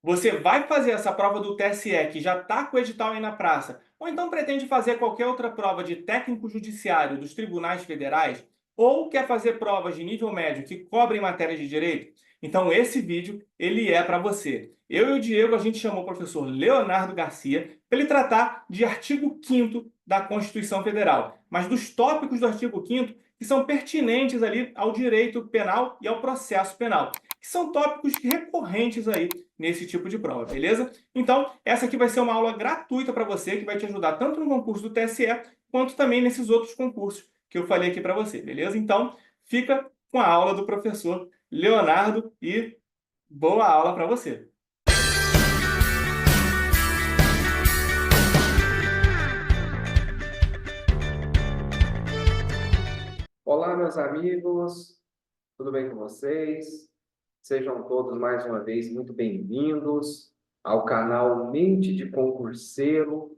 Você vai fazer essa prova do TSE, que já está com o edital aí na praça, ou então pretende fazer qualquer outra prova de técnico judiciário dos tribunais federais, ou quer fazer provas de nível médio que cobrem matérias de direito, então esse vídeo ele é para você. Eu e o Diego, a gente chamou o professor Leonardo Garcia para ele tratar de artigo 5º da Constituição Federal, mas dos tópicos do artigo 5º que são pertinentes ali ao direito penal e ao processo penal, que são tópicos recorrentes aí nesse tipo de prova, beleza? Então, essa aqui vai ser uma aula gratuita para você, que vai te ajudar tanto no concurso do TSE, quanto também nesses outros concursos que eu falei aqui para você, beleza? Então, fica com a aula do professor Leonardo e boa aula para você. Olá, meus amigos, tudo bem com vocês? Sejam todos mais uma vez muito bem-vindos ao canal Mente de Concurseiro.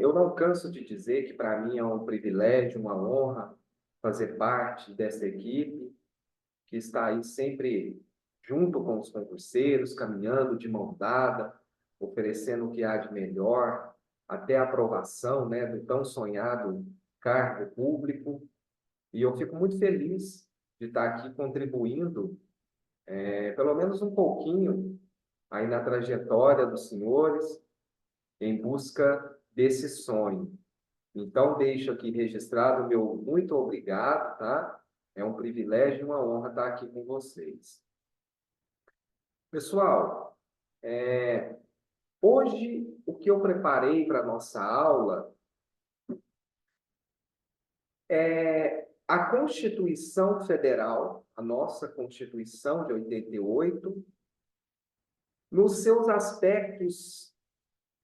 Eu não canso de dizer que para mim é um privilégio, uma honra fazer parte dessa equipe que está aí sempre junto com os concurseiros, caminhando de mão dada, oferecendo o que há de melhor, até a aprovação, né, do tão sonhado cargo público. E eu fico muito feliz de estar aqui contribuindo, pelo menos um pouquinho, aí na trajetória dos senhores, em busca desse sonho. Então, deixo aqui registrado o meu muito obrigado, tá? É um privilégio e uma honra estar aqui com vocês. Pessoal, hoje o que eu preparei para a nossa aula é a Constituição Federal, a nossa Constituição de 88, nos seus aspectos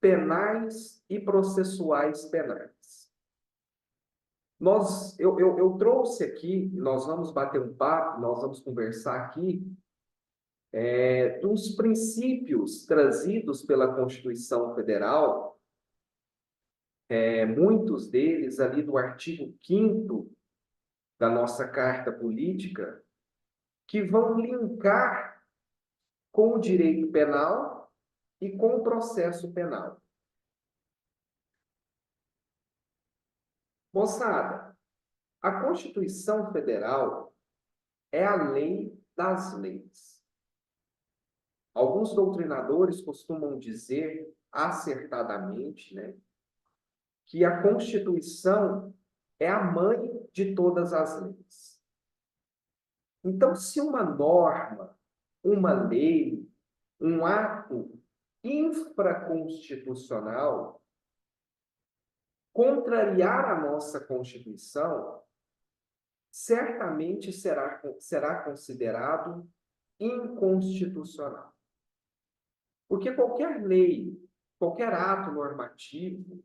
penais e processuais penais. Eu trouxe aqui, nós vamos bater um papo, nós vamos conversar aqui, dos princípios trazidos pela Constituição Federal, muitos deles ali do artigo 5º da nossa Carta Política, que vão linkar com o direito penal e com o processo penal. Moçada, a Constituição Federal é a lei das leis. Alguns doutrinadores costumam dizer, acertadamente, né, que a Constituição é a mãe de todas as leis. Então, se uma norma, uma lei, um ato infraconstitucional contrariar a nossa Constituição, certamente será considerado inconstitucional. Porque qualquer lei, qualquer ato normativo,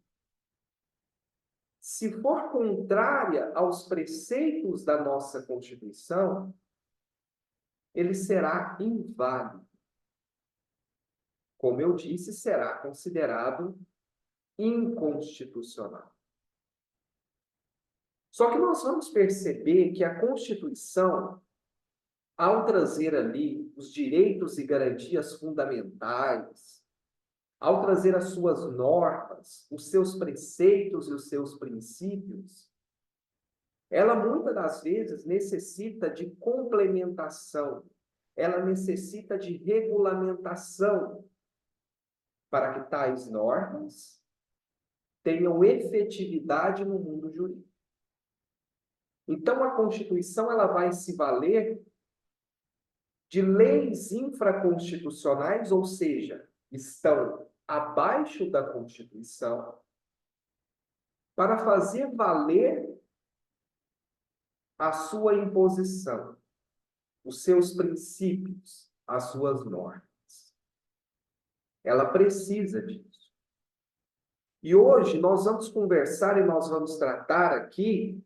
se for contrária aos preceitos da nossa Constituição, ele será inválido. Como eu disse, será considerado inconstitucional. Só que nós vamos perceber que a Constituição, ao trazer ali os direitos e garantias fundamentais, ao trazer as suas normas, os seus preceitos e os seus princípios, ela muitas das vezes necessita de complementação, ela necessita de regulamentação para que tais normas tenham efetividade no mundo jurídico. Então, a Constituição ela vai se valer de leis infraconstitucionais, ou seja, estão abaixo da Constituição, para fazer valer a sua imposição, os seus princípios, as suas normas. Ela precisa disso. E hoje nós vamos conversar e nós vamos tratar aqui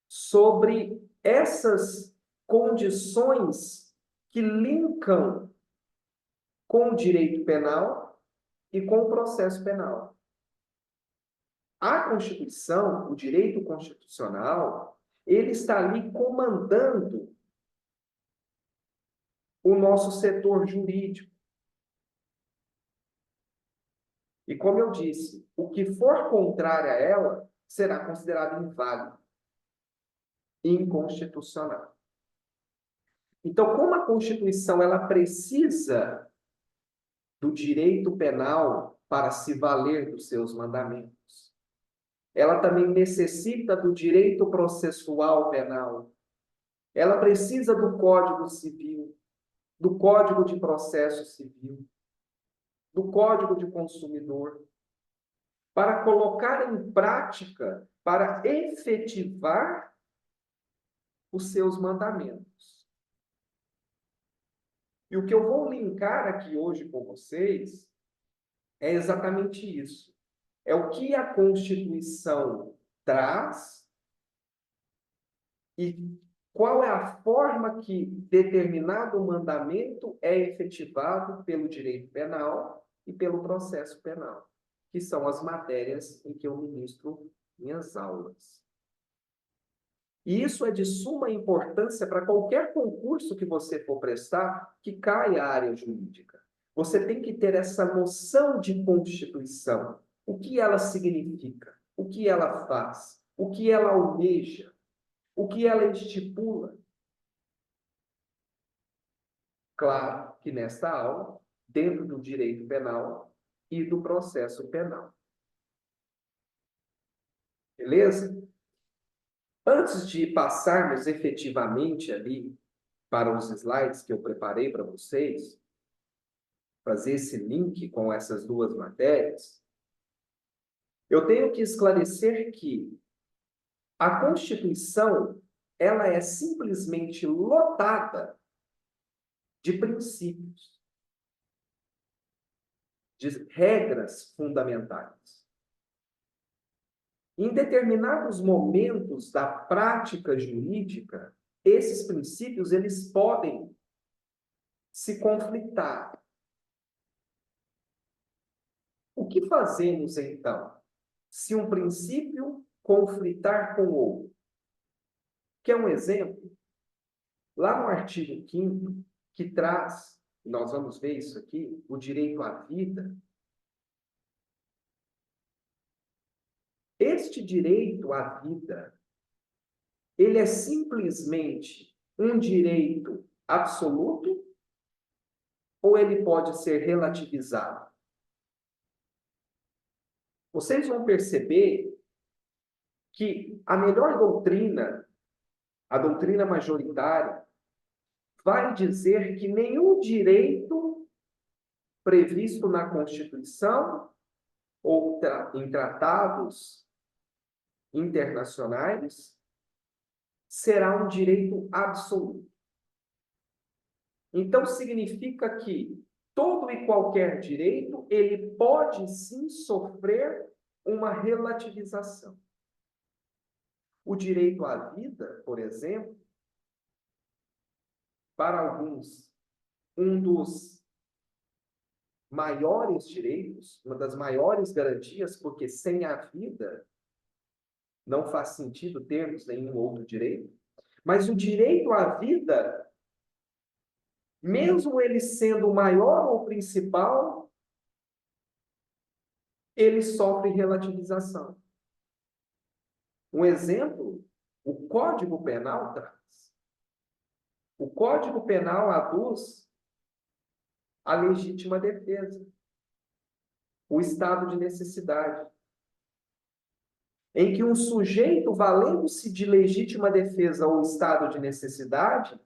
sobre essas condições que linkam com o direito penal e com o processo penal. A Constituição, o direito constitucional, ele está ali comandando o nosso setor jurídico. E como eu disse, o que for contrário a ela será considerado inválido, inconstitucional. Então, como a Constituição ela precisa do direito penal para se valer dos seus mandamentos, ela também necessita do direito processual penal. Ela precisa do Código Civil, do Código de Processo Civil, do Código de Consumidor, para colocar em prática, para efetivar os seus mandamentos. E o que eu vou linkar aqui hoje com vocês é exatamente isso. É o que a Constituição traz e qual é a forma que determinado mandamento é efetivado pelo direito penal e pelo processo penal, que são as matérias em que eu ministro minhas aulas. E isso é de suma importância para qualquer concurso que você for prestar que caia a área jurídica. Você tem que ter essa noção de Constituição. O que ela significa? O que ela faz? O que ela almeja? O que ela estipula? Claro que nesta aula, dentro do direito penal e do processo penal. Beleza? Antes de passarmos efetivamente ali para os slides que eu preparei para vocês, fazer esse link com essas duas matérias, eu tenho que esclarecer que a Constituição, ela é simplesmente lotada de princípios, de regras fundamentais. Em determinados momentos da prática jurídica, esses princípios eles podem se conflitar. O que fazemos então, se um princípio conflitar com outro? Quer um exemplo? Lá no artigo 5º, que traz, nós vamos ver isso aqui, o direito à vida. Este direito à vida, ele é simplesmente um direito absoluto ou ele pode ser relativizado? Vocês vão perceber que a melhor doutrina, a doutrina majoritária, vai dizer que nenhum direito previsto na Constituição ou em tratados internacionais será um direito absoluto. Então, significa que todo e qualquer direito, ele pode sim sofrer uma relativização. O direito à vida, por exemplo, para alguns, um dos maiores direitos, uma das maiores garantias, porque sem a vida não faz sentido termos nenhum outro direito. Mas o direito à vida, mesmo ele sendo o maior ou principal, ele sofre relativização. Um exemplo, o Código Penal traz. O Código Penal aduz a legítima defesa, o estado de necessidade, em que um sujeito, valendo-se de legítima defesa ou estado de necessidade,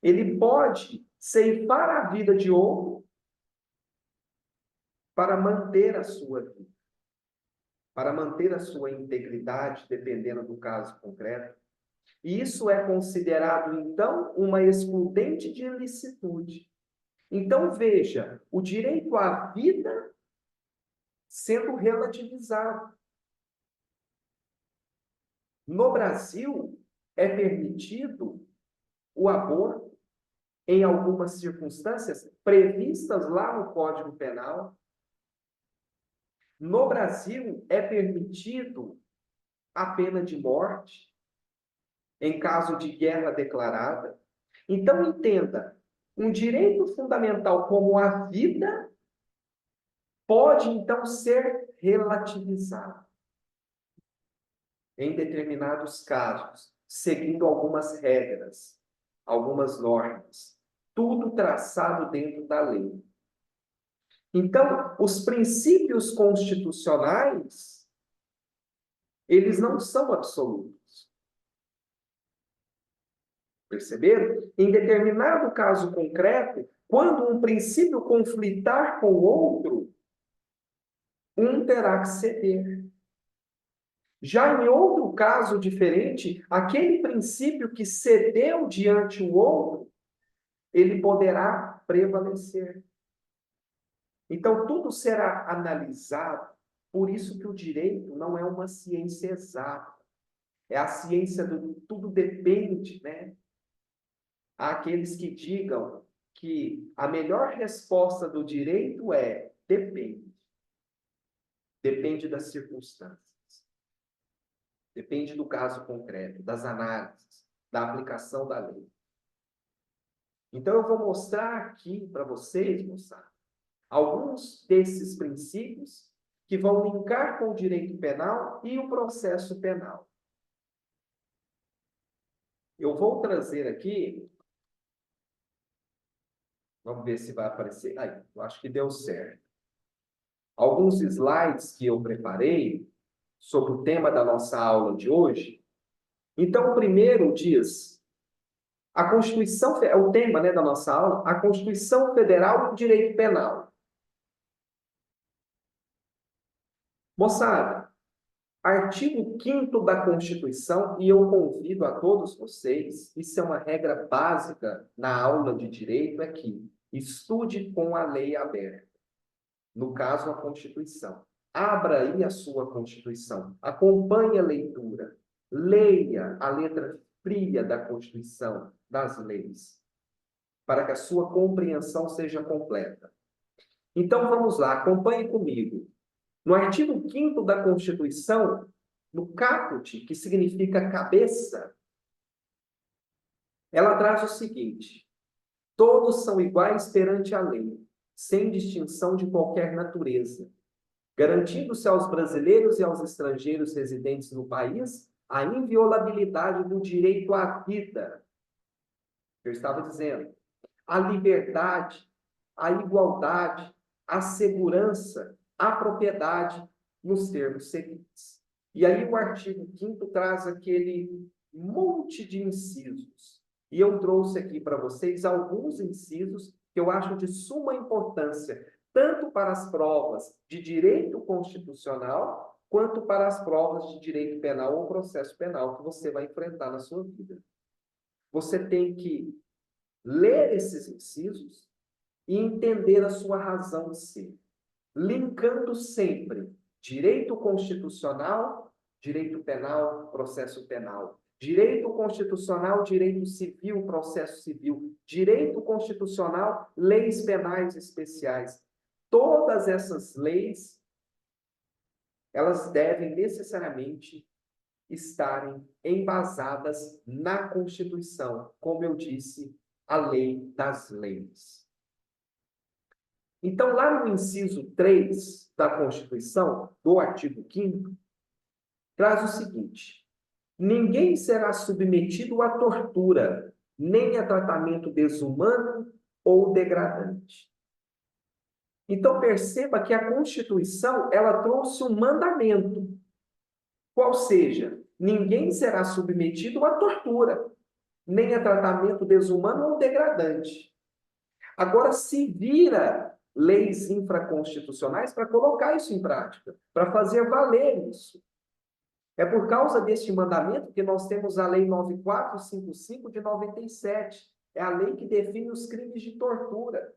ele pode ceifar a vida de outro para manter a sua vida, para manter a sua integridade, dependendo do caso concreto. E isso é considerado, então, uma excludente de ilicitude. Então, veja, o direito à vida sendo relativizado. No Brasil, é permitido o aborto em algumas circunstâncias previstas lá no Código Penal. No Brasil, é permitido a pena de morte em caso de guerra declarada. Então, entenda, um direito fundamental como a vida pode, então, ser relativizado em determinados casos, seguindo algumas regras, algumas normas, tudo traçado dentro da lei. Então, os princípios constitucionais, eles não são absolutos. Perceberam? Em determinado caso concreto, quando um princípio conflitar com o outro, um terá que ceder. Já em outro caso diferente, aquele princípio que cedeu diante o outro, ele poderá prevalecer. Então, tudo será analisado. Por isso que o direito não é uma ciência exata. É a ciência do tudo depende, né? Há aqueles que digam que a melhor resposta do direito é depende. Depende das circunstâncias. Depende do caso concreto, das análises, da aplicação da lei. Então, eu vou mostrar aqui para vocês, moçada, alguns desses princípios que vão linkar com o direito penal e o processo penal. Eu vou trazer aqui, vamos ver se vai aparecer. Aí, eu acho que deu certo. Alguns slides que eu preparei sobre o tema da nossa aula de hoje. Então, o primeiro diz: a Constituição, é o tema, né, da nossa aula, a Constituição Federal e o Direito Penal. Moçada, artigo 5º da Constituição, e eu convido a todos vocês, isso é uma regra básica na aula de direito, é que estude com a lei aberta. No caso, a Constituição. Abra aí a sua Constituição, acompanhe a leitura, leia a letra fria da Constituição, das leis, para que a sua compreensão seja completa. Então, vamos lá, acompanhe comigo. No artigo 5º da Constituição, no caput, que significa cabeça, ela traz o seguinte: todos são iguais perante a lei, sem distinção de qualquer natureza, garantindo-se aos brasileiros e aos estrangeiros residentes no país a inviolabilidade do direito à vida. Eu estava dizendo, a liberdade, a igualdade, a segurança, a propriedade, nos termos seguintes. E aí o artigo 5º traz aquele monte de incisos. E eu trouxe aqui para vocês alguns incisos que eu acho de suma importância, tanto para as provas de direito constitucional, quanto para as provas de direito penal ou processo penal que você vai enfrentar na sua vida. Você tem que ler esses incisos e entender a sua razão de ser, linkando sempre direito constitucional, direito penal, processo penal, direito constitucional, direito civil, processo civil, direito constitucional, leis penais especiais. Todas essas leis, elas devem necessariamente estarem embasadas na Constituição, como eu disse, a lei das leis. Então, lá no inciso 3 da Constituição, do artigo 5º, traz o seguinte: ninguém será submetido à tortura, nem a tratamento desumano ou degradante. Então, perceba que a Constituição, ela trouxe um mandamento, qual seja, ninguém será submetido à tortura, nem a tratamento desumano ou degradante. Agora, se vira leis infraconstitucionais para colocar isso em prática, para fazer valer isso. É por causa deste mandamento que nós temos a Lei 9455 de 97. É a lei que define os crimes de tortura.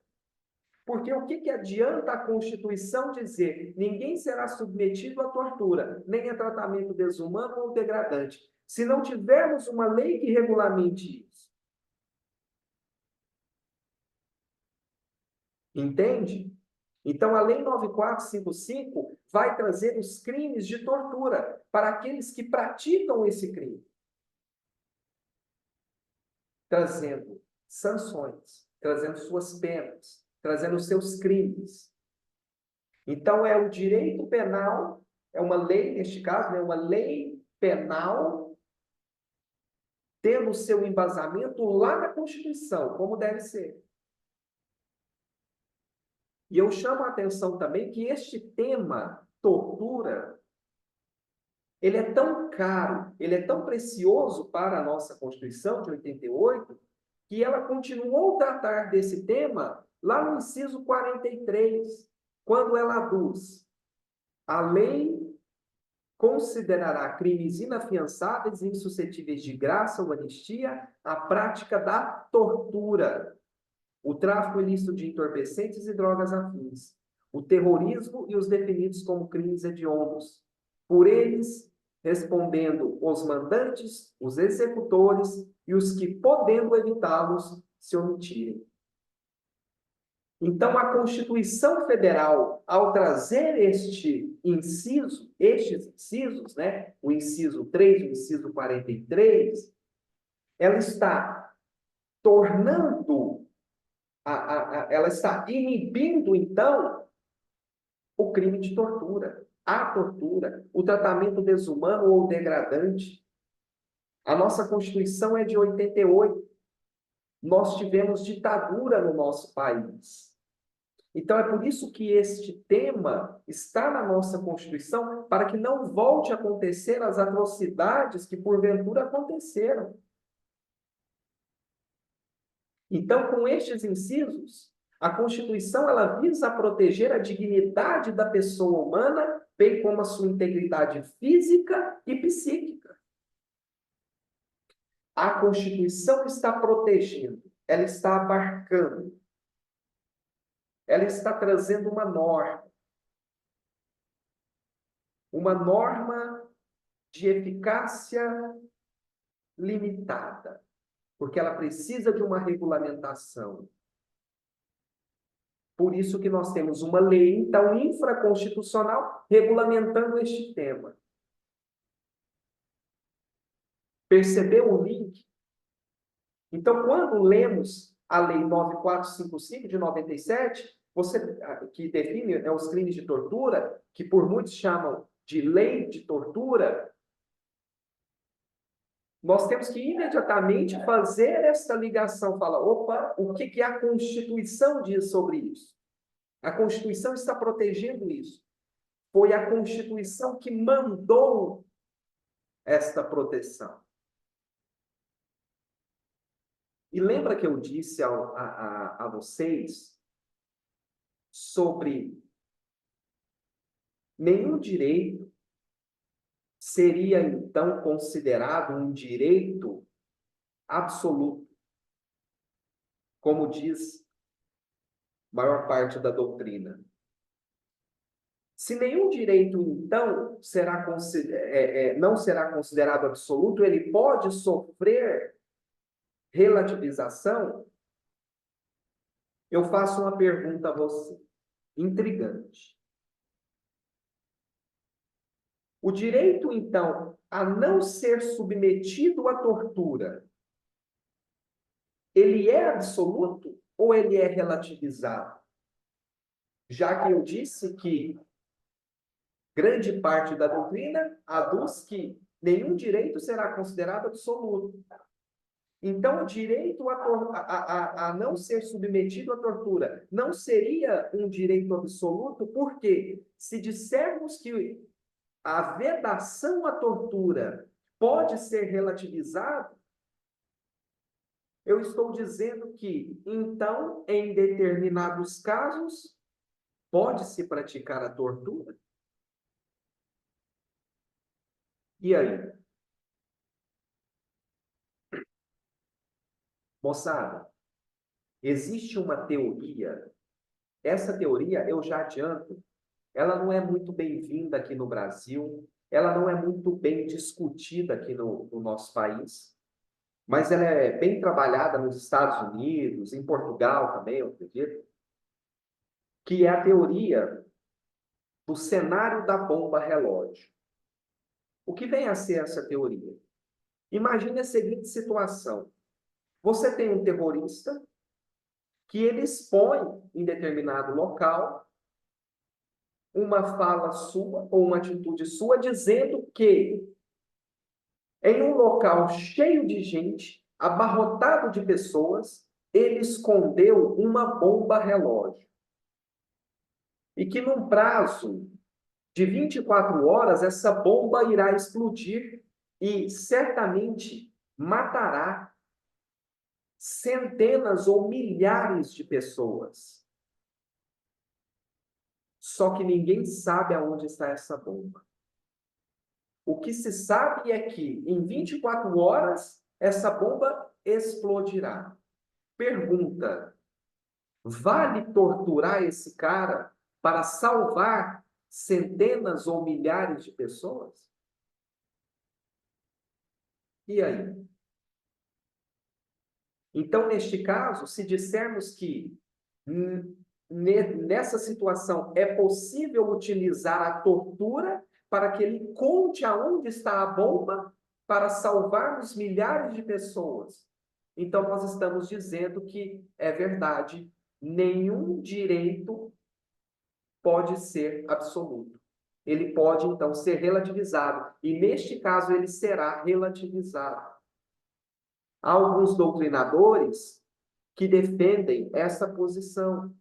Porque o que adianta a Constituição dizer ninguém será submetido à tortura, nem a tratamento desumano ou degradante, se não tivermos uma lei que regulamente isso? Entende? Então, a Lei 9455 vai trazer os crimes de tortura para aqueles que praticam esse crime, trazendo sanções, trazendo suas penas, trazendo seus crimes. Então, é o direito penal, é uma lei, neste caso, né, uma lei penal, tendo seu embasamento lá na Constituição, como deve ser. E eu chamo a atenção também que este tema, tortura, ele é tão caro, ele é tão precioso para a nossa Constituição de 88, que ela continuou a tratar desse tema lá no inciso 43, quando ela aduz: a lei considerará crimes inafiançáveis e insuscetíveis de graça ou anistia a prática da tortura, o tráfico ilícito de entorpecentes e drogas afins, o terrorismo e os definidos como crimes hediondos, por eles respondendo os mandantes, os executores e os que, podendo evitá-los, se omitirem. Então, a Constituição Federal, ao trazer estes incisos, né, o inciso 3, o inciso 43, ela está tornando, ela está inibindo, então, o crime de tortura, a tortura, o tratamento desumano ou degradante. A nossa Constituição é de 88. Nós tivemos ditadura no nosso país. Então, é por isso que este tema está na nossa Constituição, para que não volte a acontecer as atrocidades que porventura aconteceram. Então, com estes incisos, a Constituição ela visa proteger a dignidade da pessoa humana, bem como a sua integridade física e psíquica. A Constituição está protegendo, ela está abarcando, ela está trazendo uma norma de eficácia limitada, porque ela precisa de uma regulamentação. Por isso que nós temos uma lei, então, infraconstitucional, regulamentando este tema. Percebeu o link? Então, quando lemos a Lei 9455 de 97, que define, né, os crimes de tortura, que por muitos chamam de lei de tortura, nós temos que imediatamente fazer essa ligação, falar, opa, o que a Constituição diz sobre isso? A Constituição está protegendo isso. Foi a Constituição que mandou esta proteção. E lembra que eu disse a vocês sobre nenhum direito seria, então, considerado um direito absoluto, como diz a maior parte da doutrina. Se nenhum direito, então, não será considerado absoluto, ele pode sofrer relativização. Eu faço uma pergunta a você, intrigante. O direito, então, a não ser submetido à tortura, ele é absoluto ou ele é relativizado? Já que eu disse que grande parte da doutrina aduz que nenhum direito será considerado absoluto. Então, o direito a não ser submetido à tortura não seria um direito absoluto, porque se dissermos que a vedação à tortura pode ser relativizada, eu estou dizendo que, então, em determinados casos, pode-se praticar a tortura? E aí? Moçada, existe uma teoria, essa teoria, eu já adianto, ela não é muito bem-vinda aqui no Brasil, ela não é muito bem discutida aqui no nosso país, mas ela é bem trabalhada nos Estados Unidos, em Portugal também, eu acredito, que é a teoria do cenário da bomba relógio. O que vem a ser essa teoria? Imagine a seguinte situação. Você tem um terrorista que ele expõe em determinado local uma fala sua ou uma atitude sua dizendo que em um local cheio de gente, abarrotado de pessoas, ele escondeu uma bomba relógio. E que num prazo de 24 horas, essa bomba irá explodir e certamente matará centenas ou milhares de pessoas. Só que ninguém sabe aonde está essa bomba. O que se sabe é que em 24 horas essa bomba explodirá. Pergunta: vale torturar esse cara para salvar centenas ou milhares de pessoas? E aí? Então, neste caso, se dissermos que nessa situação é possível utilizar a tortura para que ele conte aonde está a bomba para salvarmos milhares de pessoas. Então, nós estamos dizendo que é verdade, nenhum direito pode ser absoluto. Ele pode, então, ser relativizado. E, neste caso, ele será relativizado. Há alguns doutrinadores que defendem essa posição.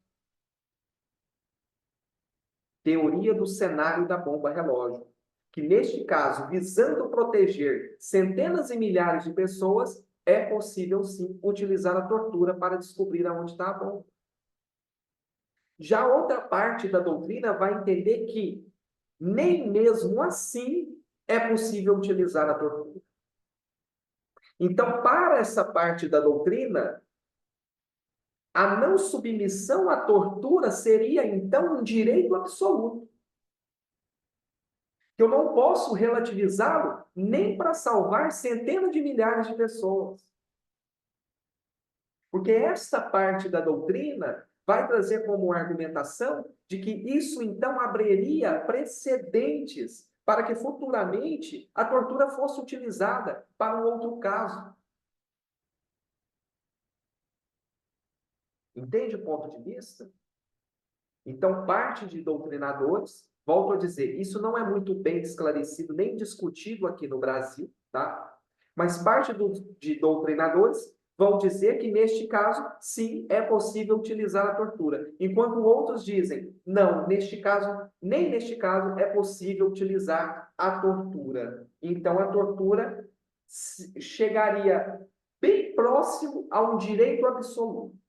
Teoria do cenário da bomba relógio, que neste caso, visando proteger centenas e milhares de pessoas, é possível sim utilizar a tortura para descobrir aonde está a bomba. Já outra parte da doutrina vai entender que nem mesmo assim é possível utilizar a tortura. Então, para essa parte da doutrina, a não submissão à tortura seria, então, um direito absoluto. Eu não posso relativizá-lo nem para salvar centenas de milhares de pessoas. Porque esta parte da doutrina vai trazer como argumentação de que isso, então, abriria precedentes para que futuramente a tortura fosse utilizada para um outro caso. Entende o ponto de vista? Então, parte de doutrinadores, volto a dizer, isso não é muito bem esclarecido nem discutido aqui no Brasil, tá? Mas parte de doutrinadores vão dizer que, neste caso, sim, é possível utilizar a tortura. Enquanto outros dizem, não, neste caso, nem neste caso é possível utilizar a tortura. Então, a tortura chegaria bem próximo a um direito absoluto.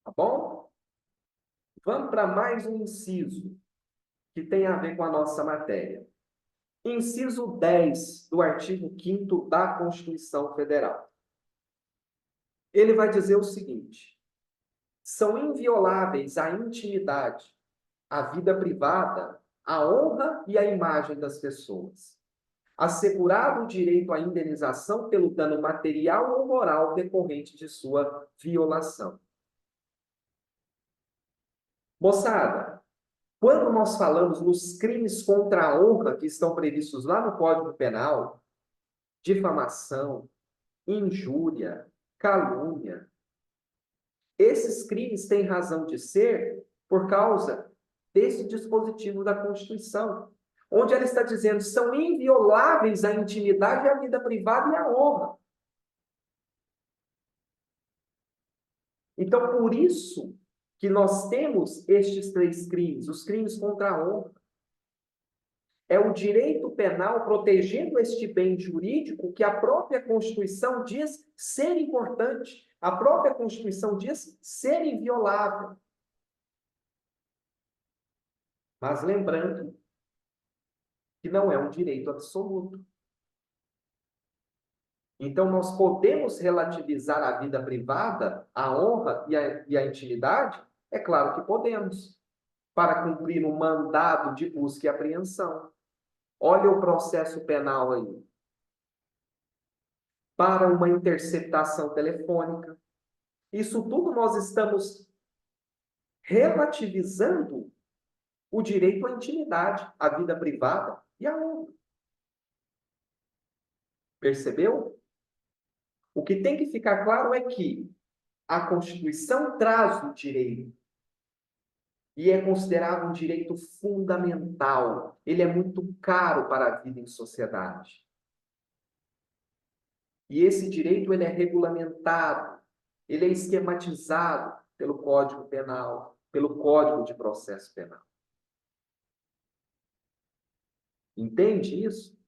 Tá bom? Vamos para mais um inciso que tem a ver com a nossa matéria. Inciso 10 do artigo 5º da Constituição Federal. Ele vai dizer o seguinte: são invioláveis a intimidade, a vida privada, a honra e a imagem das pessoas, assegurado o direito à indenização pelo dano material ou moral decorrente de sua violação. Moçada, quando nós falamos nos crimes contra a honra que estão previstos lá no Código Penal, difamação, injúria, calúnia, esses crimes têm razão de ser por causa desse dispositivo da Constituição, onde ela está dizendo são invioláveis a intimidade, a vida privada e a honra. Então, por isso que nós temos estes três crimes, os crimes contra a honra. É o direito penal protegendo este bem jurídico que a própria Constituição diz ser importante. A própria Constituição diz ser inviolável. Mas lembrando que não é um direito absoluto. Então, nós podemos relativizar a vida privada, a honra e a intimidade? É claro que podemos, para cumprir um mandado de busca e apreensão. Olha o processo penal aí. Para uma interceptação telefônica. Isso tudo nós estamos relativizando o direito à intimidade, à vida privada e à honra. Percebeu? O que tem que ficar claro é que a Constituição traz o direito. e é considerado um direito fundamental. Ele é muito caro para a vida em sociedade. E esse direito ele é regulamentado, ele é esquematizado pelo Código Penal, pelo Código de Processo Penal. Entende isso?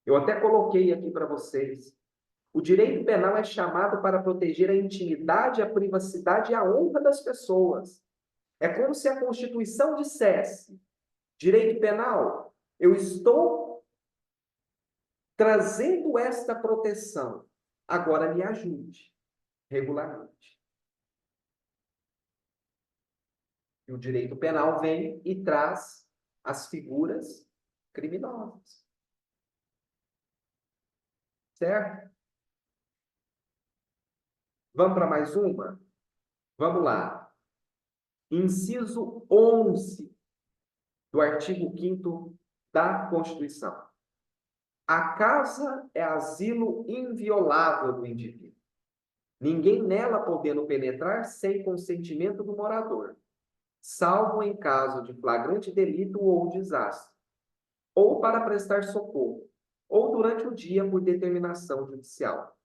Eu até coloquei aqui para vocês. O direito penal é chamado para proteger a intimidade, a privacidade e a honra das pessoas. É como se a Constituição dissesse: direito penal, eu estou trazendo esta proteção. Agora me ajude, regulamente. E o direito penal vem e traz as figuras criminosas. Certo? Vamos para mais uma? Vamos lá. Inciso 11 do artigo 5º da Constituição. A casa é asilo inviolável do indivíduo. Ninguém nela podendo penetrar sem consentimento do morador, salvo em caso de flagrante delito ou desastre, ou para prestar socorro, ou durante o dia por determinação judicial.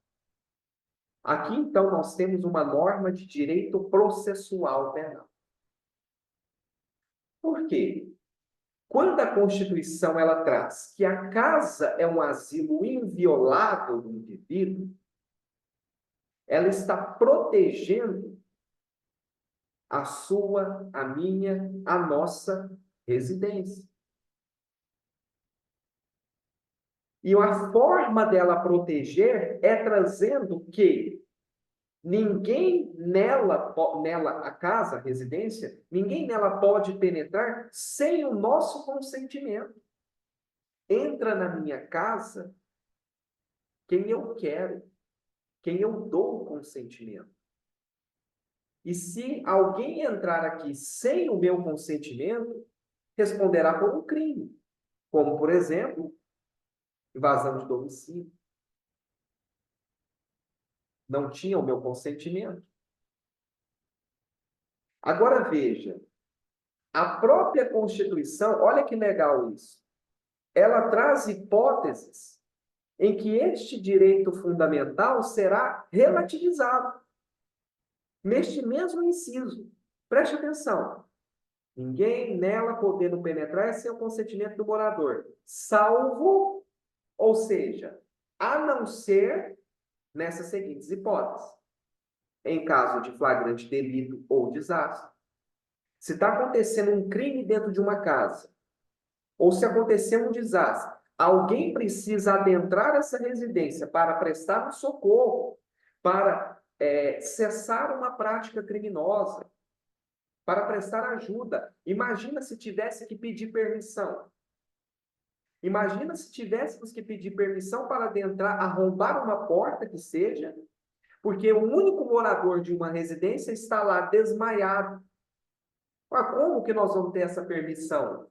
Aqui, então, nós temos uma norma de direito processual penal. Por quê? Quando a Constituição ela traz que a casa é um asilo inviolável do indivíduo, ela está protegendo a sua, a minha, a nossa residência. E a forma dela proteger é trazendo que ninguém nela, a casa, a residência, ninguém nela pode penetrar sem o nosso consentimento. Entra na minha casa quem eu quero, quem eu dou o consentimento. E se alguém entrar aqui sem o meu consentimento, responderá por um crime, como, por exemplo, invasão de domicílio. Não tinha o meu consentimento. Agora veja, a própria Constituição, olha que legal isso, ela traz hipóteses em que este direito fundamental será relativizado. Neste mesmo inciso, preste atenção, ninguém nela podendo penetrar sem o consentimento do morador, salvo, ou seja, a não ser nessas seguintes hipóteses. Em caso de flagrante delito ou desastre. Se está acontecendo um crime dentro de uma casa, ou se acontecer um desastre, alguém precisa adentrar essa residência para prestar um socorro, para cessar uma prática criminosa, para prestar ajuda. Imagina se tivesse que pedir permissão. Imagina se tivéssemos que pedir permissão para adentrar, arrombar uma porta que seja, porque o único morador de uma residência está lá desmaiado. Mas como que nós vamos ter essa permissão?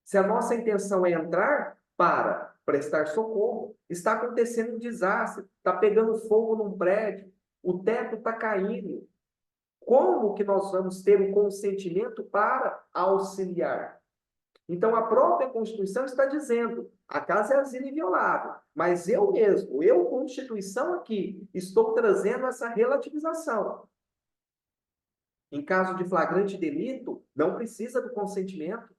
Se a nossa intenção é entrar para prestar socorro, está acontecendo um desastre, está pegando fogo num prédio, o teto está caindo. Como que nós vamos ter o consentimento para auxiliar? Então, a própria Constituição está dizendo, a casa é asilo inviolável, mas eu mesmo, eu, Constituição aqui, estou trazendo essa relativização. Em caso de flagrante delito, não precisa do consentimento.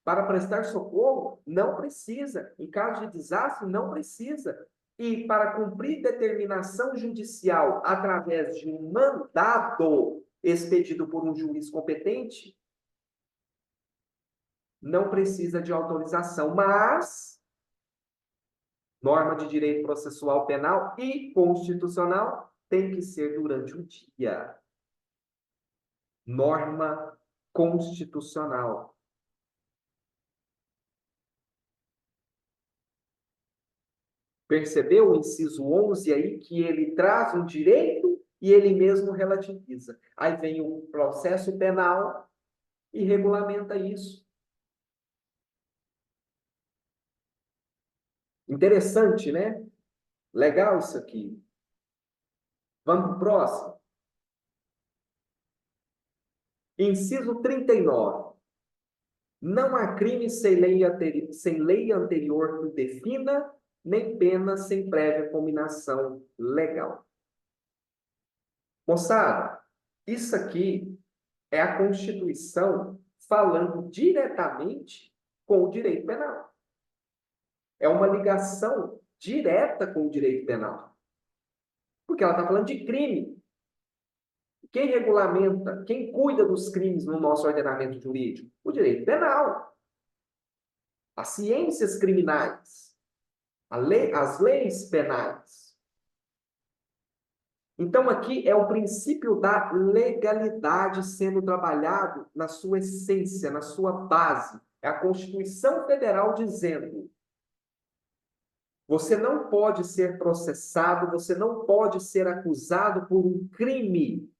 Para prestar socorro, não precisa. Em caso de desastre, não precisa. E para cumprir determinação judicial através de um mandado expedido por um juiz competente, não precisa de autorização, mas norma de direito processual penal e constitucional tem que ser durante o dia. Norma constitucional. Percebeu o inciso 11 aí, que ele traz um direito e ele mesmo relativiza. Aí vem o processo penal e regulamenta isso. Interessante, né? Legal isso aqui. Vamos para o próximo? Inciso 39. Não há crime sem lei anterior que o defina, nem pena sem prévia combinação legal. Moçada, isso aqui é a Constituição falando diretamente com o direito penal. É uma ligação direta com o direito penal. Porque ela está falando de crime. Quem regulamenta, quem cuida dos crimes no nosso ordenamento jurídico? O direito penal. As ciências criminais. As leis penais. Então, aqui é o princípio da legalidade sendo trabalhado na sua essência, na sua base. É a Constituição Federal dizendo: você não pode ser processado, você não pode ser acusado por um crime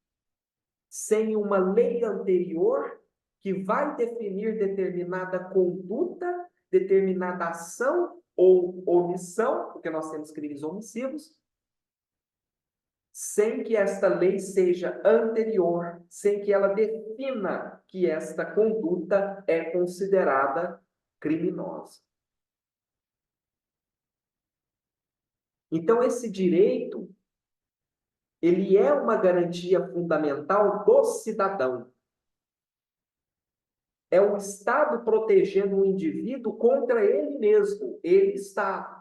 sem uma lei anterior que vai definir determinada conduta, determinada ação ou omissão, porque nós temos crimes omissivos, sem que esta lei seja anterior, sem que ela defina que esta conduta é considerada criminosa. Então, esse direito, ele é uma garantia fundamental do cidadão. É o Estado protegendo o indivíduo contra ele mesmo, ele Estado.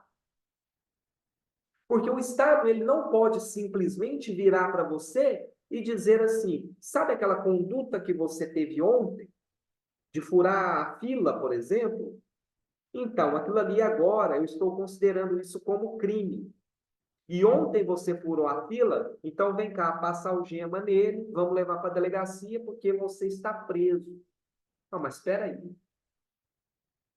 Porque o Estado, ele não pode simplesmente virar para você e dizer assim, sabe aquela conduta que você teve ontem, de furar a fila, por exemplo? Então, aquilo ali agora, eu estou considerando isso como crime. E ontem você furou a fila, então vem cá, passa algema nele, vamos levar para a delegacia porque você está preso. Não, mas espera aí.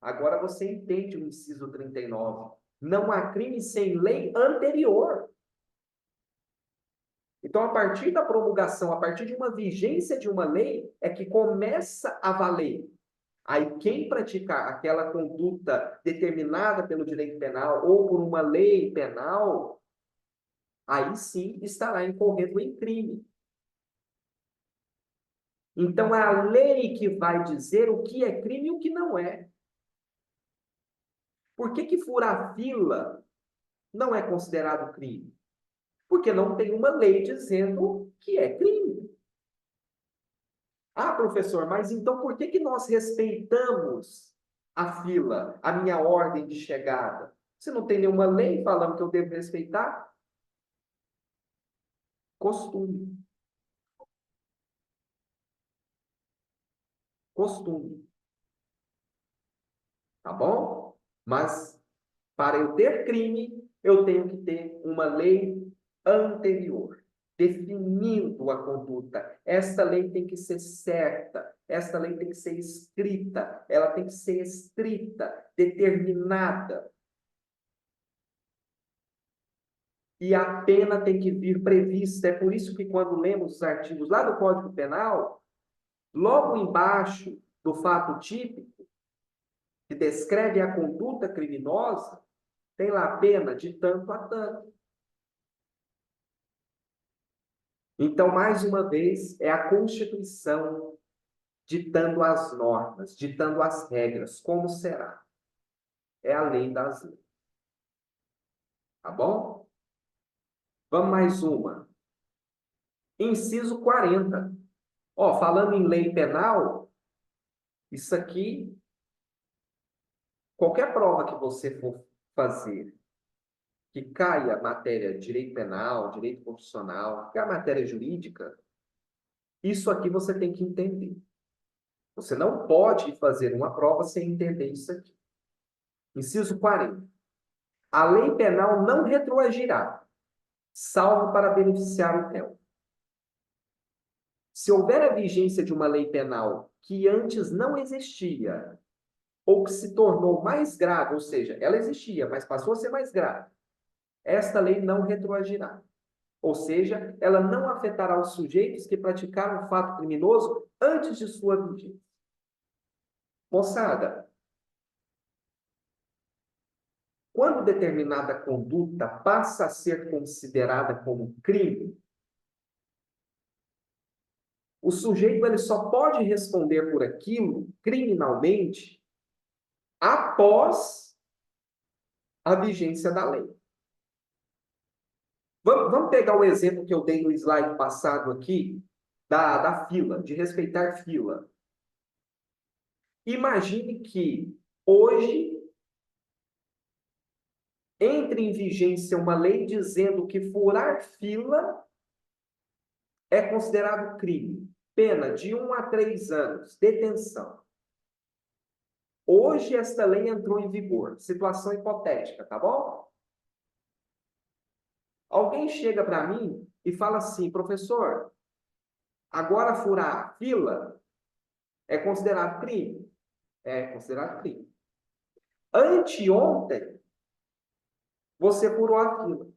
Agora você entende o inciso 39. Não há crime sem lei anterior. Então, a partir da promulgação, a partir de uma vigência de uma lei, é que começa a valer. Aí, quem praticar aquela conduta determinada pelo direito penal ou por uma lei penal, aí sim estará incorrendo em crime. Então, é a lei que vai dizer o que é crime e o que não é. Por que furar fila não é considerado crime? Porque não tem uma lei dizendo que é crime. Ah, professor, mas então por que nós respeitamos a fila, a minha ordem de chegada? Se não tem nenhuma lei falando que eu devo respeitar? Costume. Costume. Tá bom? Mas para eu ter crime, eu tenho que ter uma lei anterior, definindo a conduta. Esta lei tem que ser certa, esta lei tem que ser escrita, ela tem que ser estrita, determinada. E a pena tem que vir prevista. É por isso que quando lemos os artigos lá do Código Penal, logo embaixo do fato típico, que descreve a conduta criminosa, tem lá a pena de tanto a tanto. Então, mais uma vez, é a Constituição ditando as normas, ditando as regras, como será. É a lei das leis. Tá bom? Vamos mais uma. Inciso 40. Ó, falando em lei penal, isso aqui, qualquer prova que você for fazer, que caia matéria de direito penal, direito constitucional, que é a matéria jurídica, isso aqui você tem que entender. Você não pode fazer uma prova sem entender isso aqui. Inciso 40. A lei penal não retroagirá, salvo para beneficiar o réu. Se houver a vigência de uma lei penal que antes não existia, ou que se tornou mais grave, ou seja, ela existia, mas passou a ser mais grave, esta lei não retroagirá. Ou seja, ela não afetará os sujeitos que praticaram o fato criminoso antes de sua vigência. Moçada, quando determinada conduta passa a ser considerada como crime, o sujeito ele só pode responder por aquilo criminalmente após a vigência da lei. Vamos pegar o exemplo que eu dei no slide passado aqui, da fila, de respeitar fila. Imagine que hoje entre em vigência uma lei dizendo que furar fila é considerado crime. Pena de 1 a 3 anos, detenção. Hoje esta lei entrou em vigor. Situação hipotética, tá bom? Alguém chega para mim e fala assim, professor, agora furar fila é considerado crime? É considerado crime. Anteontem, você furou a fila.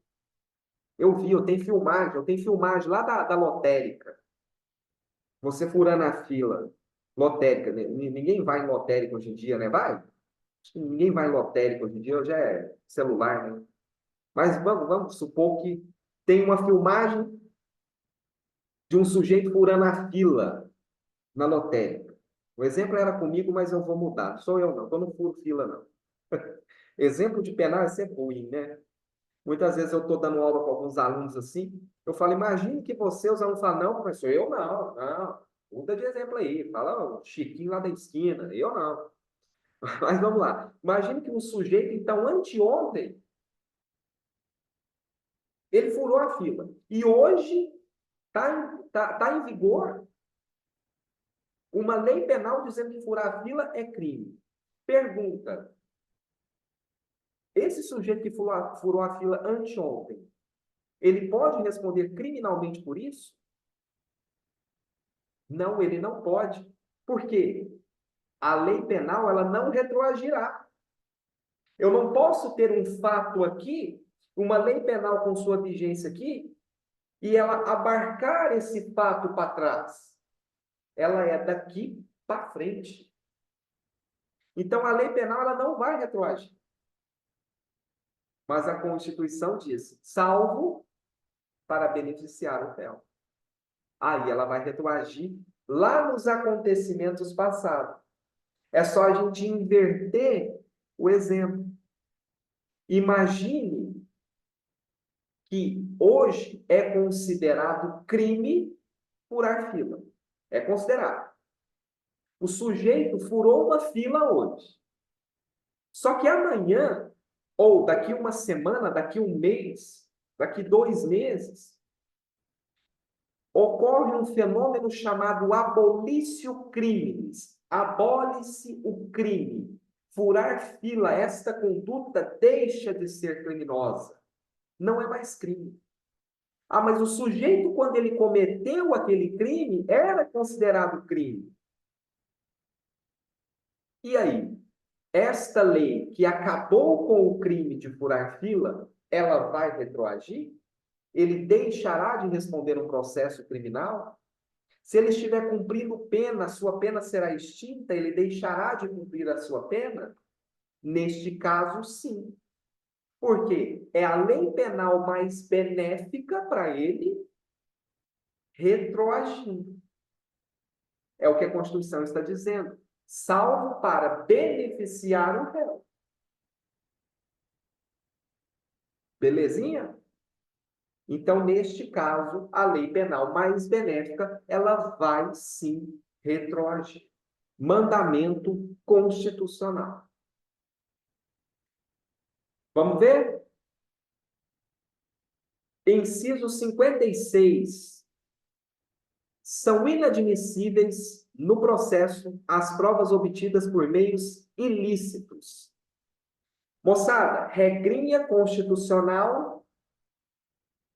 Eu tenho filmagem lá da lotérica. Você furando a fila lotérica, né? Ninguém vai em lotérica hoje em dia, né? Vai? Acho que ninguém vai em lotérica hoje em dia, hoje é celular, né? Mas vamos supor que tem uma filmagem de um sujeito furando a fila na lotérica. O exemplo era comigo, mas eu vou mudar. Sou eu não, eu não furo fila, não. Exemplo de penal é sempre ruim, né? Muitas vezes eu estou dando aula com alguns alunos assim, eu falo, imagine que você, os alunos falam, não, professor, eu não. Muda de exemplo aí, fala o Chiquinho lá da esquina, eu não. Mas vamos lá. Imagine que um sujeito, então, anteontem, ele furou a fila. E hoje tá em vigor uma lei penal dizendo que furar a fila é crime. Pergunta, esse sujeito que furou a fila anteontem, ele pode responder criminalmente por isso? Não, ele não pode. Por quê? A lei penal ela não retroagirá. Eu não posso ter um fato aqui, uma lei penal com sua vigência aqui, e ela abarcar esse fato para trás. Ela é daqui para frente. Então, a lei penal ela não vai retroagir. Mas a Constituição diz, salvo para beneficiar o réu. Aí ela vai retroagir lá nos acontecimentos passados. É só a gente inverter o exemplo. Imagine que hoje é considerado crime furar fila. É considerado. O sujeito furou uma fila hoje. Só que amanhã, ou daqui uma semana, daqui um mês, daqui 2 meses, ocorre um fenômeno chamado abolício crimes. Abole-se o crime. Furar fila, esta conduta deixa de ser criminosa. Não é mais crime. Ah, mas o sujeito, quando ele cometeu aquele crime, era considerado crime. E aí? Esta lei que acabou com o crime de furar fila, ela vai retroagir? Ele deixará de responder um processo criminal? Se ele estiver cumprindo pena, sua pena será extinta, ele deixará de cumprir a sua pena? Neste caso, sim. Por quê? É a lei penal mais benéfica para ele retroagindo. É o que a Constituição está dizendo. Salvo para beneficiar o réu. Belezinha? Então, neste caso, a lei penal mais benéfica, ela vai sim retroagir. Mandamento constitucional. Vamos ver? Inciso 56. São inadmissíveis no processo as provas obtidas por meios ilícitos. Moçada, regrinha constitucional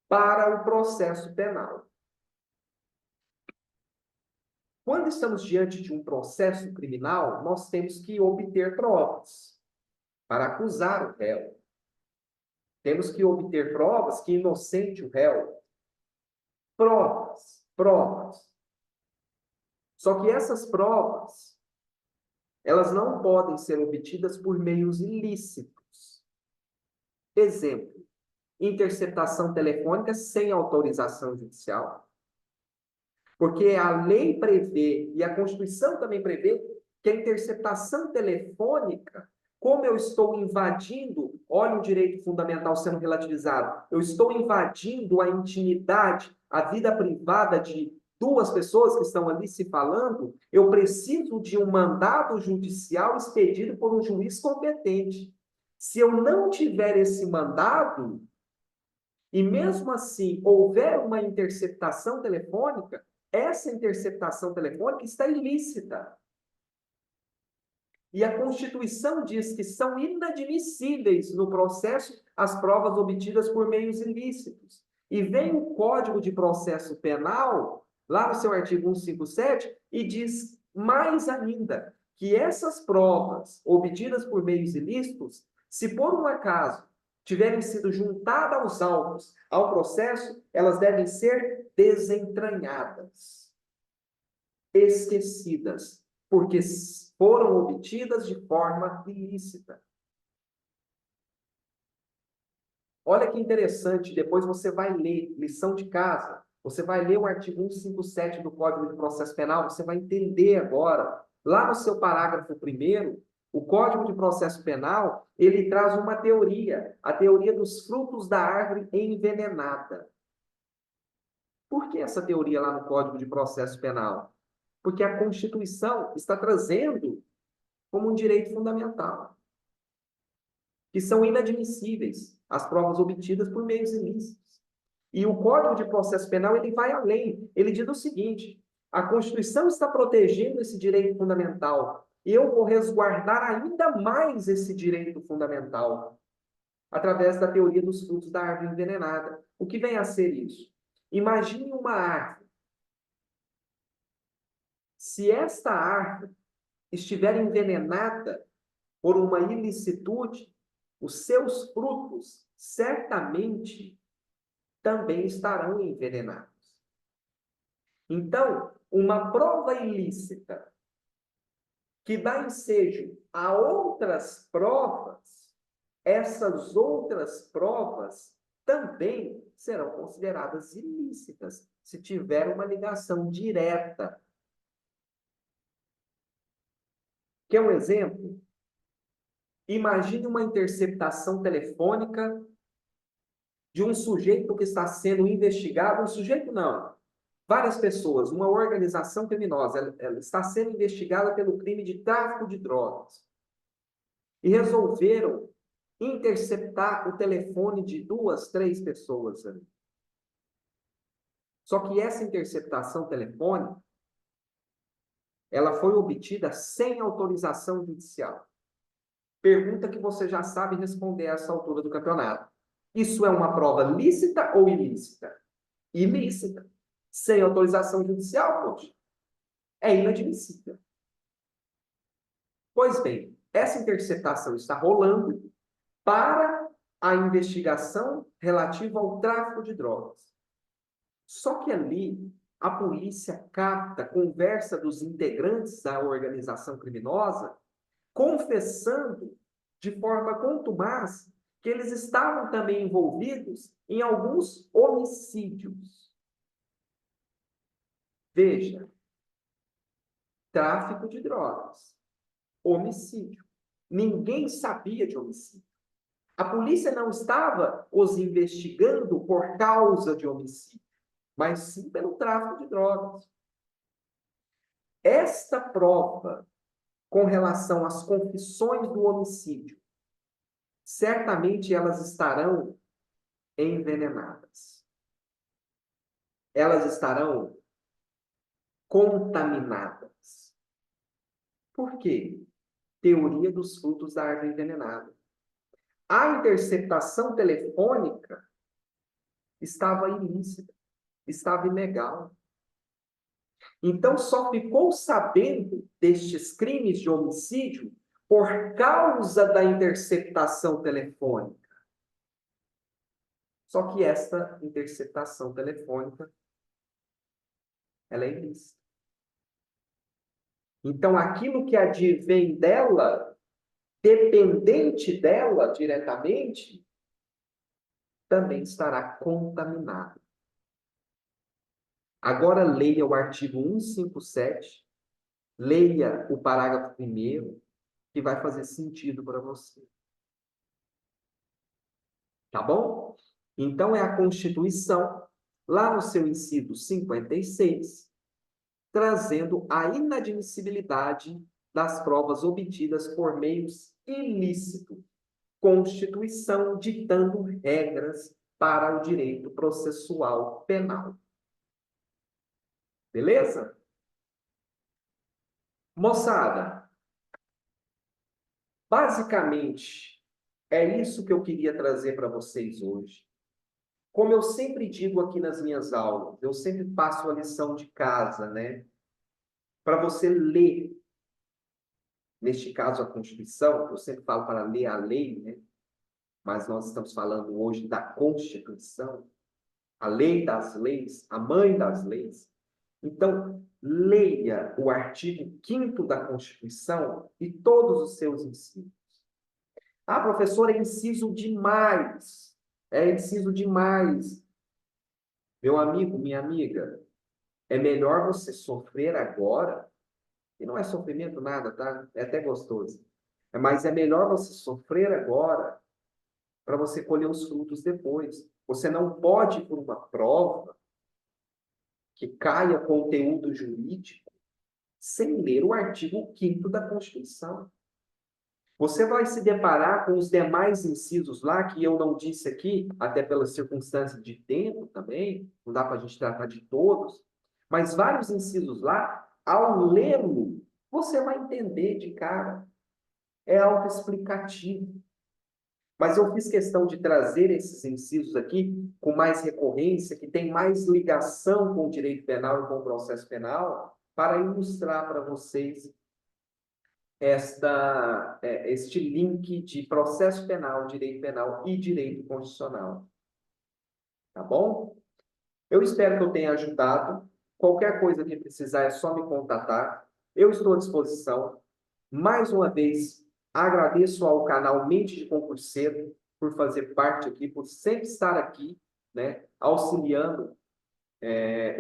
para o processo penal. Quando estamos diante de um processo criminal, nós temos que obter provas para acusar o réu. Temos que obter provas que inocente o réu. Provas. Só que essas provas, elas não podem ser obtidas por meios ilícitos. Exemplo, interceptação telefônica sem autorização judicial. Porque a lei prevê, e a Constituição também prevê, que a interceptação telefônica, como eu estou invadindo, olha o direito fundamental sendo relativizado, eu estou invadindo a intimidade, a vida privada de duas pessoas que estão ali se falando, eu preciso de um mandado judicial expedido por um juiz competente. Se eu não tiver esse mandado, e mesmo assim houver uma interceptação telefônica, essa interceptação telefônica está ilícita. E a Constituição diz que são inadmissíveis no processo as provas obtidas por meios ilícitos. E vem o Código de Processo Penal, lá no seu artigo 157, e diz mais ainda que essas provas obtidas por meios ilícitos, se por um acaso tiverem sido juntadas aos autos, ao processo, elas devem ser desentranhadas, esquecidas, porque foram obtidas de forma ilícita. Olha que interessante, depois você vai ler, lição de casa, você vai ler o artigo 157 do Código de Processo Penal, você vai entender agora, lá no seu parágrafo 1º, o Código de Processo Penal, ele traz uma teoria, a teoria dos frutos da árvore envenenada. Por que essa teoria lá no Código de Processo Penal? Porque a Constituição está trazendo como um direito fundamental, que são inadmissíveis as provas obtidas por meios ilícitos. E o Código de Processo Penal ele vai além. Ele diz o seguinte: a Constituição está protegendo esse direito fundamental. Eu vou resguardar ainda mais esse direito fundamental através da teoria dos frutos da árvore envenenada. O que vem a ser isso? Imagine uma árvore. Se esta árvore estiver envenenada por uma ilicitude, os seus frutos certamente também estarão envenenados. Então, uma prova ilícita que dá ensejo a outras provas, essas outras provas também serão consideradas ilícitas se tiver uma ligação direta. Quer um exemplo? Imagine uma interceptação telefônica de um sujeito que está sendo investigado, um sujeito não, várias pessoas, uma organização criminosa, ela está sendo investigada pelo crime de tráfico de drogas. E resolveram interceptar o telefone de 2, 3 pessoas ali. Só que essa interceptação telefônica, ela foi obtida sem autorização judicial. Pergunta que você já sabe responder a essa altura do campeonato. Isso é uma prova lícita ou ilícita? Ilícita. Sem autorização judicial, poxa, é inadmissível. Pois bem, essa interceptação está rolando para a investigação relativa ao tráfico de drogas. Só que ali, a polícia capta a conversa dos integrantes da organização criminosa, confessando de forma contumaz que eles estavam também envolvidos em alguns homicídios. Veja, tráfico de drogas, homicídio. Ninguém sabia de homicídio. A polícia não estava os investigando por causa de homicídio, mas sim pelo tráfico de drogas. Esta prova, com relação às confissões do homicídio, certamente elas estarão envenenadas. Elas estarão contaminadas. Por quê? Teoria dos frutos da árvore envenenada. A interceptação telefônica estava ilícita, estava ilegal. Então, só ficou sabendo destes crimes de homicídio por causa da interceptação telefônica. Só que esta interceptação telefônica, ela é ilícita. Então, aquilo que advém dela, dependente dela diretamente, também estará contaminado. Agora leia o artigo 157, leia o parágrafo 1º, que vai fazer sentido para você. Tá bom? Então, é a Constituição, lá no seu inciso 56, trazendo a inadmissibilidade das provas obtidas por meios ilícitos. Constituição ditando regras para o direito processual penal. Beleza? Moçada, basicamente, é isso que eu queria trazer para vocês hoje. Como eu sempre digo aqui nas minhas aulas, eu sempre passo a lição de casa, né? Para você ler, neste caso a Constituição, eu sempre falo para ler a lei, né? Mas nós estamos falando hoje da Constituição, a lei das leis, a mãe das leis. Então, leia o artigo 5º da Constituição e todos os seus incisos. Ah, professor, é inciso demais. É inciso demais. Meu amigo, minha amiga, é melhor você sofrer agora, e não é sofrimento nada, tá? É até gostoso. Mas é melhor você sofrer agora para você colher os frutos depois. Você não pode ir por uma prova que caia conteúdo jurídico sem ler o artigo 5º da Constituição. Você vai se deparar com os demais incisos lá, que eu não disse aqui, até pela circunstância de tempo também, não dá para a gente tratar de todos, mas vários incisos lá, ao lê-lo, você vai entender de cara. É autoexplicativo. Mas eu fiz questão de trazer esses incisos aqui com mais recorrência, que tem mais ligação com o direito penal e com o processo penal, para ilustrar para vocês este link de processo penal, direito penal e direito constitucional. Tá bom? Eu espero que eu tenha ajudado. Qualquer coisa que precisar é só me contatar. Eu estou à disposição. Mais uma vez, agradeço ao canal Mente de Concurseiro por fazer parte aqui, por sempre estar aqui, né, auxiliando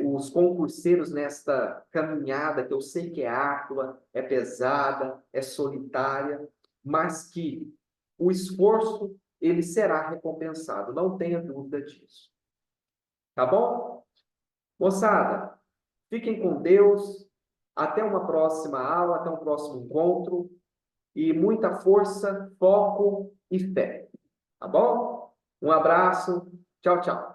os concurseiros nesta caminhada, que eu sei que é árdua, é pesada, é solitária, mas que o esforço ele será recompensado, não tenha dúvida disso. Tá bom? Moçada, fiquem com Deus, até uma próxima aula, até um próximo encontro, e muita força, foco e fé. Tá bom? Um abraço, tchau, tchau.